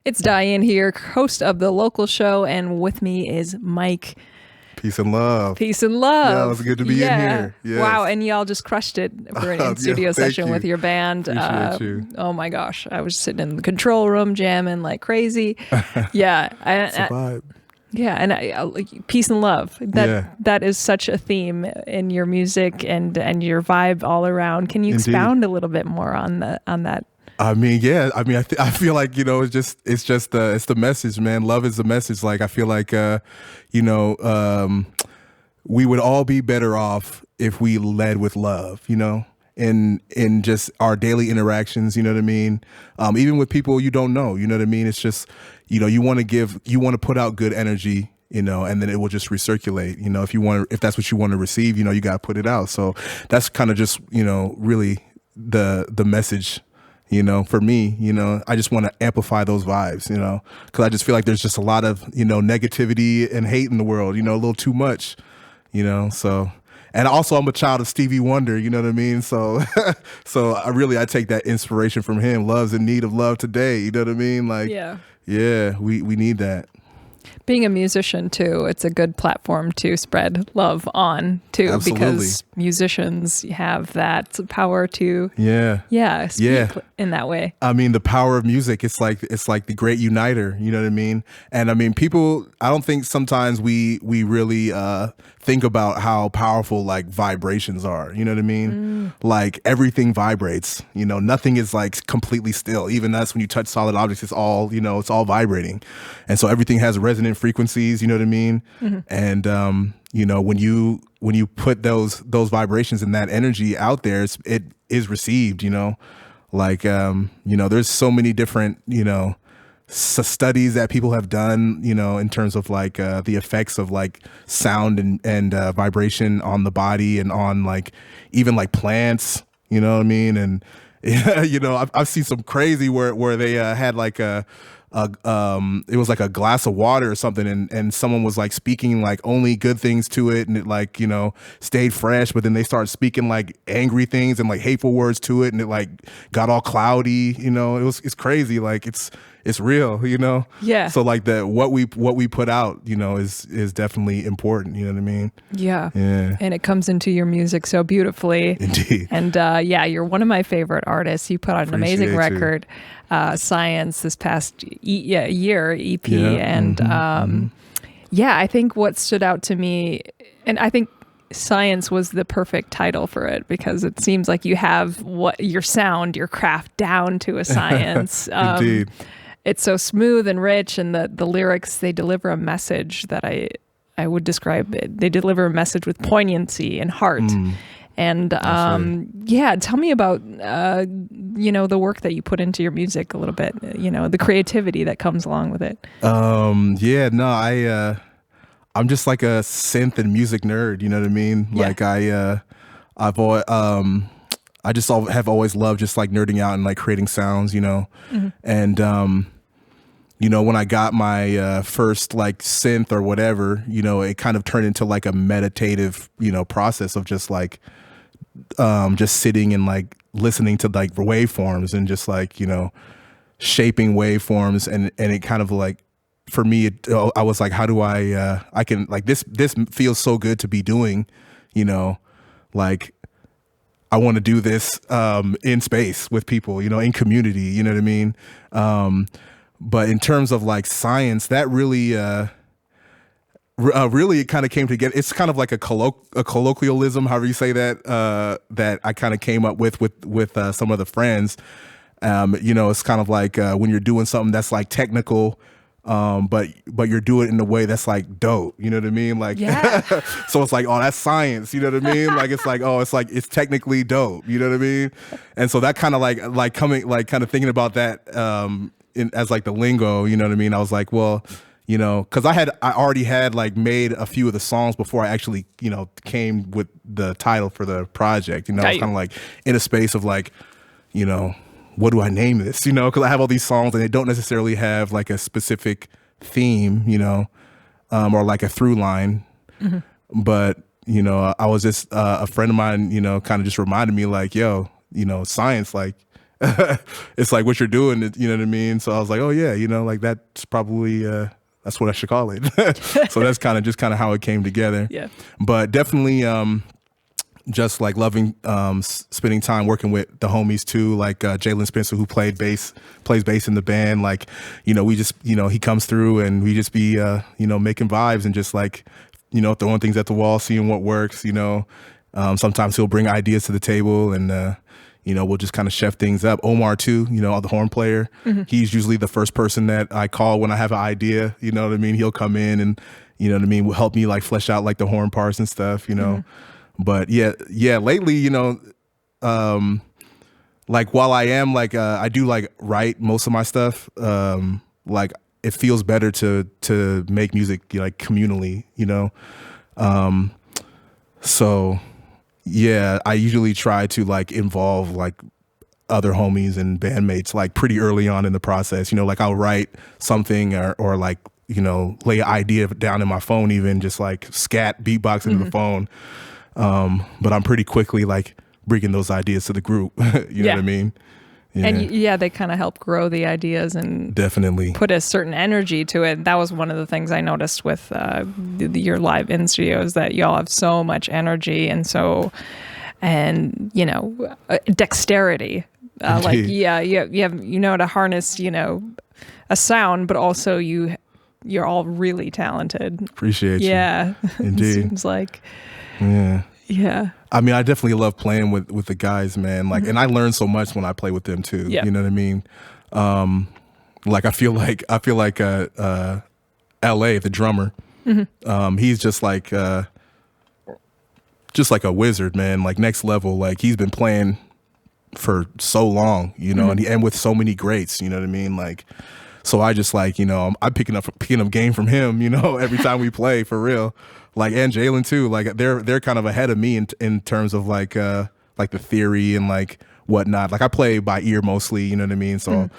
It's Diane here, host of the local show, and with me is Mike. Peace and love. Peace and love. Yeah, it's good to be in here. Yes. Wow, and y'all just crushed it for an in-studio session with your band. Appreciate you. Oh my gosh, I was sitting in the control room jamming like crazy. Yeah. It's a vibe. Yeah, and like peace and love. That is such a theme in your music and your vibe all around. Can you expound a little bit more on that? I mean, yeah. I mean, I feel like, it's the message, man. Love is the message. Like, I feel like, we would all be better off if we led with love, in just our daily interactions, you know what I mean? Even with people you don't know, you know what I mean? It's just, you want to put out good energy, and then it will just recirculate, if that's what you want to receive, you got to put it out. So that's kind of just, really the message. For me, I just want to amplify those vibes, because I just feel like there's just a lot of, negativity and hate in the world, a little too much, so. And also I'm a child of Stevie Wonder, you know what I mean? So, I take that inspiration from him. Love's in need of love today. You know what I mean? Like, yeah, we need that. Being a musician too, it's a good platform to spread love on too. Absolutely. Because musicians have that power to speak in that way. I mean, the power of music, it's like the great uniter, you know what I mean? And I mean, people, I don't think sometimes we really think about how powerful like vibrations are, you know what I mean? Like everything vibrates, nothing is like completely still. Even us, when you touch solid objects, it's all, it's all vibrating. And so everything has resonant frequencies, you know what I mean? And when you put those vibrations and that energy out there, it is received, like there's so many different studies that people have done, in terms of like the effects of like sound and vibration on the body and on like even like plants, you know what I mean? And I've seen some crazy where they had like it was like a glass of water or something, and someone was like speaking like only good things to it, and it like stayed fresh, but then they started speaking like angry things and like hateful words to it, and it like got all cloudy. It's crazy. Like it's real. Yeah. So like what we put out, is definitely important. You know what I mean? Yeah. Yeah. And it comes into your music so beautifully. Indeed. And you're one of my favorite artists. You put out an amazing record, Science, this past year EP. Yeah. And I think what stood out to me, and I think Science was the perfect title for it, because it seems like you have your sound, your craft down to a science. Indeed. It's so smooth and rich, and the lyrics, they deliver a message that I would describe it. They deliver a message with poignancy and heart. And tell me about the work that you put into your music a little bit. The creativity that comes along with it. I'm just like a synth and music nerd. You know what I mean? Yeah. Like I've always have always loved just like nerding out and like creating sounds. And when I got my first like synth or whatever, it kind of turned into like a meditative process of just like just sitting and like listening to like waveforms and just like shaping waveforms, and it kind of like, for me, I was like, how do I can like this feels so good to be doing, like I want to do this in space with people, in community, you know what I mean? But in terms of like science, that really really it kind of came together. It's kind of like a colloquialism, however you say that, that I kind of came up with some of the friends. It's kind of like when you're doing something that's like technical, but you're doing it in a way that's like dope, you know what I mean? Like, so it's like, oh, that's science, you know what I mean? Like, it's like, oh, it's technically dope, you know what I mean? And so that kind of like coming, like kind of thinking about that as like the lingo, you know what I mean? I was like, well, because I already had like made a few of the songs before I actually, came with the title for the project. I was kind of like in a space of like, what do I name this? Because I have all these songs and they don't necessarily have like a specific theme, or like a through line. But, I was just, a friend of mine, kind of just reminded me like, yo, science, like, it's like what you're doing, you know what I mean? So I was like, oh yeah, you know, like that's probably that's what I should call it. So that's kind of how it came together. Yeah. But definitely just like loving spending time working with the homies too, like Jalen Spencer, who plays bass in the band. Like, you know, we just, you know, he comes through and we just be you know, making vibes and just like, you know, throwing things at the wall, seeing what works, you know. Sometimes he'll bring ideas to the table and you know, we'll just kind of chef things up. Omar too, you know, the horn player. He's usually the first person that I call when I have an idea, you know what I mean? He'll come in and, you know what I mean, will help me like flesh out like the horn parts and stuff, you know. But yeah, lately, you know, like while I am like, I do like write most of my stuff, like it feels better to make music like communally, you know? So yeah, I usually try to like involve like other homies and bandmates like pretty early on in the process, you know, like I'll write something or like, you know, lay an idea down in my phone, even just like scat beatbox into the phone. But I'm pretty quickly like bringing those ideas to the group. You know what I mean? Yeah. And they kind of help grow the ideas and definitely put a certain energy to it. That was one of the things I noticed with your live in studios, that y'all have so much energy and you know, dexterity. Like you have, you know, to harness, you know, a sound, but also you're all really talented. Appreciate you. Yeah. Indeed. Seems like. Yeah. Yeah. I mean, I definitely love playing with the guys, man. Like, and I learn so much when I play with them too. Yeah. You know what I mean? Like I feel like LA, the drummer, he's just like a wizard, man. Like next level. Like he's been playing for so long, you know, and with so many greats. You know what I mean? Like, so I just like, you know, I'm picking up game from him, you know, every time we play, for real. Like, and Jalen too, like they're kind of ahead of me in terms of like the theory and like whatnot. Like I play by ear mostly, you know what I mean? So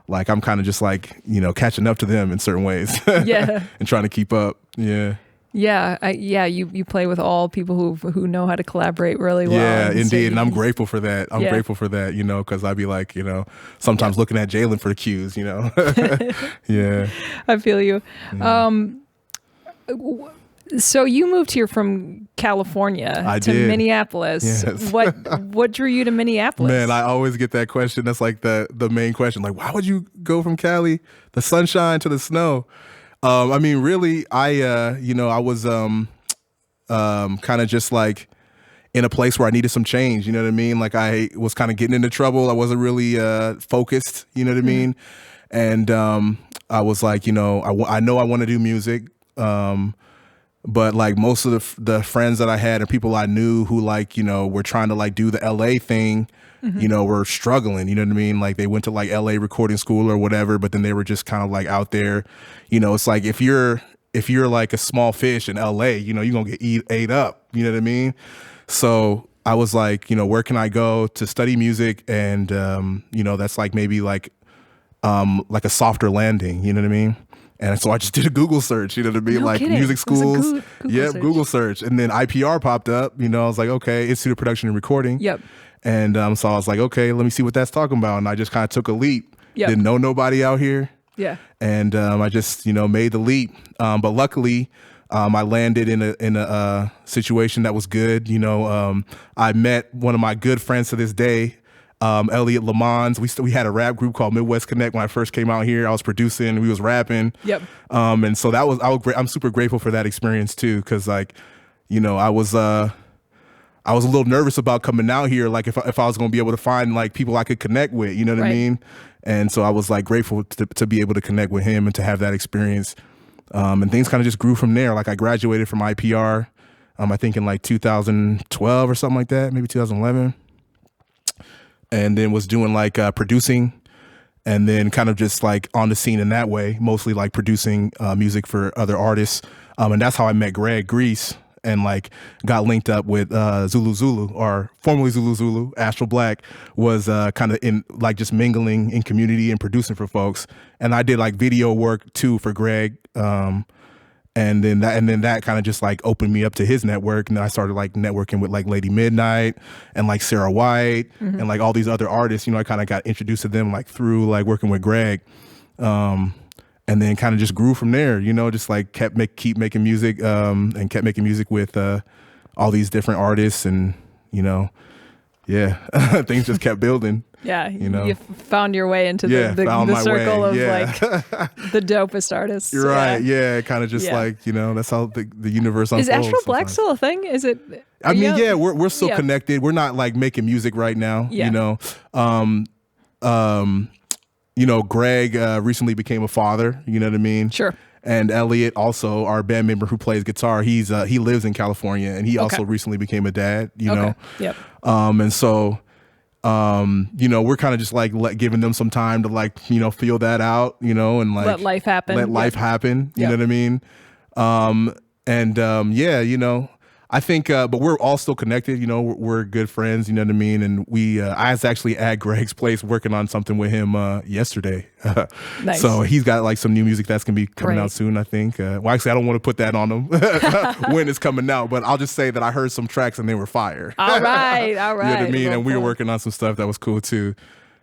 like I'm kind of just like, you know, catching up to them in certain ways. Yeah. And trying to keep up. Yeah. Yeah. You play with all people who know how to collaborate really well. Yeah, and indeed. And I'm grateful for that. I'm Yeah. grateful for that, you know, because I'd be like, you know, sometimes looking at Jalen for the cues, you know. Yeah. I feel you. So you moved here from California to did. Minneapolis. Yes. What drew you to Minneapolis? Man, I always get that question. That's like the main question. Like, why would you go from Cali, the sunshine, to the snow? I mean, really, you know, I was kind of just like in a place where I needed some change. You know what I mean? Like I was kind of getting into trouble. I wasn't really focused. You know what I mean? And I was like, you know, I know I want to do music. But like most of the friends that I had and people I knew who like, you know, were trying to like do the LA thing, you know, were struggling, you know what I mean? Like they went to like LA recording school or whatever, but then they were just kind of like out there, you know, it's like if you're like a small fish in LA, you know, you're going to get ate up, you know what I mean? So I was like, you know, where can I go to study music? And, you know, that's like maybe like a softer landing, you know what I mean? And so I just did a Google search, you know what I mean? No like kidding. music schools. Google search. Google search. And then IPR popped up, you know, I was like, okay, Institute of Production and Recording. Yep. And so I was like, okay, let me see what that's talking about. And I just kind of took a leap. Yep. Didn't know nobody out here. Yeah. And I just, you know, made the leap. But luckily, I landed in a situation that was good. You know, I met one of my good friends to this day, Elliot Lamons. We had a rap group called Midwest Connect when I first came out here. I was producing, we was rapping. Yep. And so I'm super grateful for that experience too, because like, you know, I was a little nervous about coming out here, like if I was going to be able to find like people I could connect with, you know what I mean? And so I was like grateful to be able to connect with him and to have that experience. And things kind of just grew from there. Like I graduated from IPR, I think in like 2012 or something like that, maybe 2011. And then was doing like producing, and then kind of just like on the scene in that way, mostly like producing music for other artists. And that's how I met Greg Grease and like got linked up with Zulu Zulu, or formerly Zulu Zulu. Astral Black was kind of in like just mingling in community and producing for folks. And I did like video work too for Greg. And then that kind of just like opened me up to his network. And then I started like networking with like Lady Midnight and like Sarah White and like all these other artists. You know, I kind of got introduced to them like through like working with Greg. And then kind of just grew from there, you know, just like keep making music and kept making music with all these different artists. And, you know, yeah, things just kept building. Yeah, you know, you found your way into the circle of like the dopest artists. You're right. Yeah, kind of just like, you know, that's how the universe unfolds. Is Astro Black still a thing? Is it? I mean, yeah, we're still connected. We're not like making music right now. You know, you know, Greg recently became a father. You know what I mean? Sure. And Elliot, also our band member who plays guitar, he lives in California, and he also recently became a dad. You know. Yep. And so. You know, we're kind of just like giving them some time to like, you know, feel that out, you know, and like let life happen. You know what I mean? Yeah, you know, I think, but we're all still connected, you know, we're good friends, you know what I mean? And I was actually at Greg's place working on something with him yesterday. Nice. So he's got like some new music that's going to be coming out soon, I think. Well, actually, I don't want to put that on him when it's coming out, but I'll just say that I heard some tracks and they were fire. All right. You know what I mean? And we were working on some stuff that was cool too.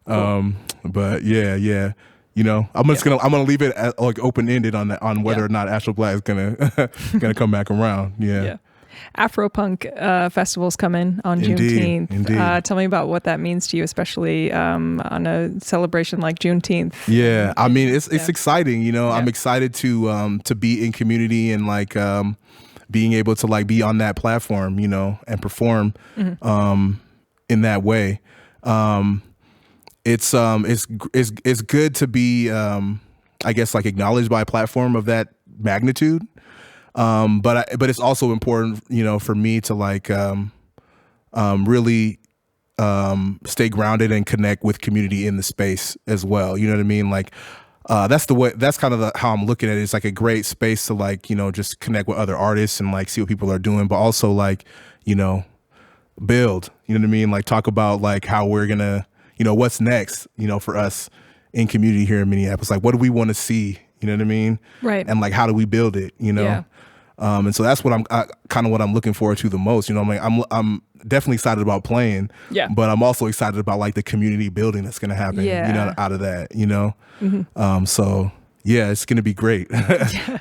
But yeah. You know, I'm gonna leave it like open ended on whether or not Astro Black is gonna come back around. Yeah. Afropunk festivals coming on Juneteenth. Indeed. Tell me about what that means to you, especially on a celebration like Juneteenth. Yeah, I mean it's exciting. You know, I'm excited to be in community and like being able to like be on that platform. You know, and perform in that way. It's good to be I guess like acknowledged by a platform of that magnitude. But it's also important, you know, for me to like really stay grounded and connect with community in the space as well. You know what I mean? Like that's kind of how I'm looking at it. It's like a great space to like, you know, just connect with other artists and like see what people are doing, but also like, you know, build. You know what I mean? Like talk about like how we're gonna, you know, what's next, you know, for us in community here in Minneapolis. Like what do we want to see? You know what I mean? Right. And like how do we build it? You know? Yeah. And so that's what I'm kind of what I'm looking forward to the most. You know, I'm definitely excited about playing. Yeah. But I'm also excited about like the community building that's going to happen. Yeah. You know, out of that. You know. So yeah, it's going to be great.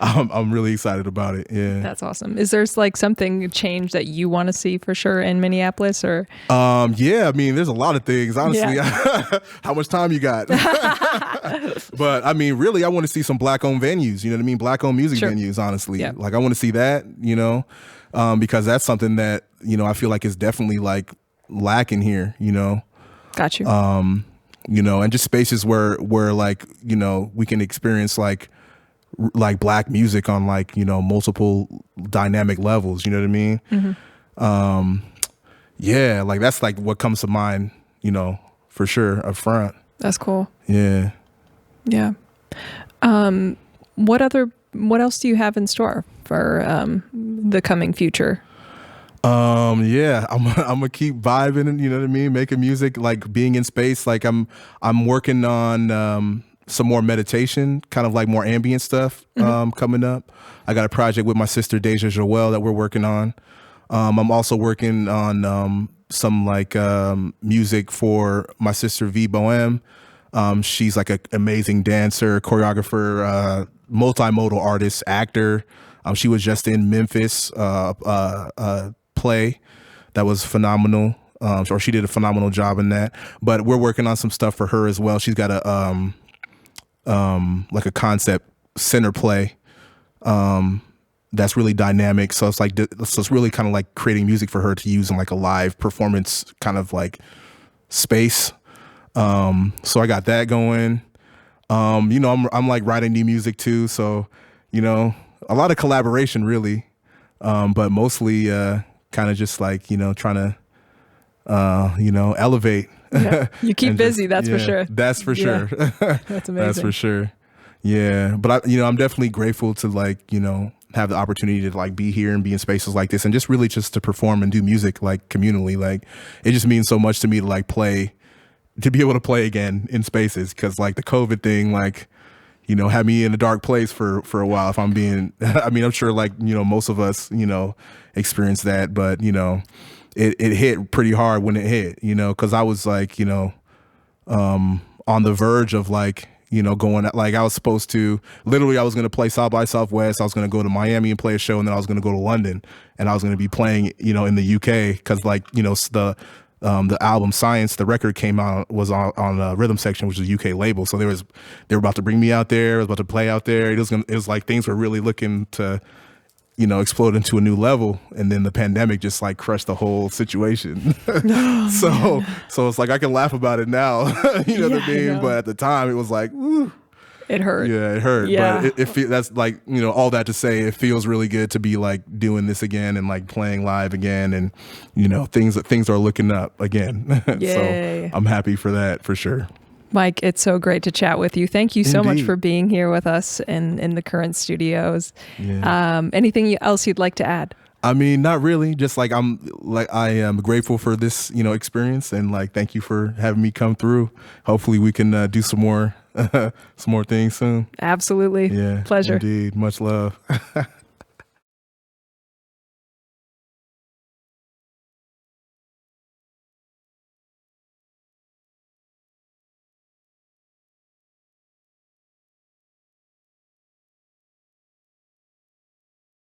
I'm really excited about it. Yeah. That's awesome. Is there like something change that you want to see for sure in Minneapolis or? Yeah, I mean, there's a lot of things, honestly. How much time you got? But I mean, really, I want to see some Black owned venues, you know what I mean? Black owned music venues, honestly. Yeah. Like I want to see that, you know, because that's something that, you know, I feel like is definitely like lacking here, you know? Got you. You know, and just spaces where like, you know, we can experience like Black music on like, you know, multiple dynamic levels, you know what I mean? Yeah, like that's like what comes to mind, you know, for sure up front. That's cool. Yeah. Yeah. What else do you have in store for the coming future? Yeah, I'm gonna keep vibing, you know what I mean? Making music, like being in space. Like I'm working on some more meditation, kind of like more ambient stuff coming up. I got a project with my sister Deja Joelle that we're working on. I'm also working on some like music for my sister V Bohem. She's like an amazing dancer, choreographer, multimodal artist, actor. She was just in Memphis play that was phenomenal, or she did a phenomenal job in that. But we're working on some stuff for her as well. She's got a like a concept center play that's really dynamic. So it's like it's really kind of like creating music for her to use in like a live performance kind of like space. So I got that going. You know, I'm like writing new music too. So, you know, a lot of collaboration really, but mostly kind of just like, you know, trying to, you know, elevate. Yeah. You keep busy, that's for sure. That's for sure. That's amazing. That's for sure. Yeah. But you know, I'm definitely grateful to like, you know, have the opportunity to like be here and be in spaces like this and just really just to perform and do music like communally. Like it just means so much to me to like to be able to play again in spaces. Cause like the COVID thing, like, had me in a dark place for a while. If I'm being, I mean, I'm sure like, most of us, experience that, but, it hit pretty hard when it hit, cause I was like, on the verge of like, going like I was supposed to, literally I was going to play South by Southwest. I was going to go to Miami and play a show, and then I was going to go to London, and I was going to be playing, in the UK. Cause like, the album Science, the record came out, was on Rhythm Section, which is a UK label. So they were about to bring me out there. I was about to play out there. It was like things were really looking to, explode into a new level. And then the pandemic just like crushed the whole situation. So it's like, I can laugh about it now, what I mean? But at the time it was like, woo. It hurt. Yeah, it hurt. Yeah. But that's like, all that to say, it feels really good to be like doing this again and like playing live again. And, things are looking up again. Yay. So I'm happy for that, for sure. Mike, it's so great to chat with you. Thank you so much Indeed. for being here with us in the current studios. Yeah. Anything else you'd like to add? I mean, not really. Just like I am grateful for this, experience, and like thank you for having me come through. Hopefully, we can do some more things soon. Absolutely. Yeah, Pleasure. Indeed. Much love.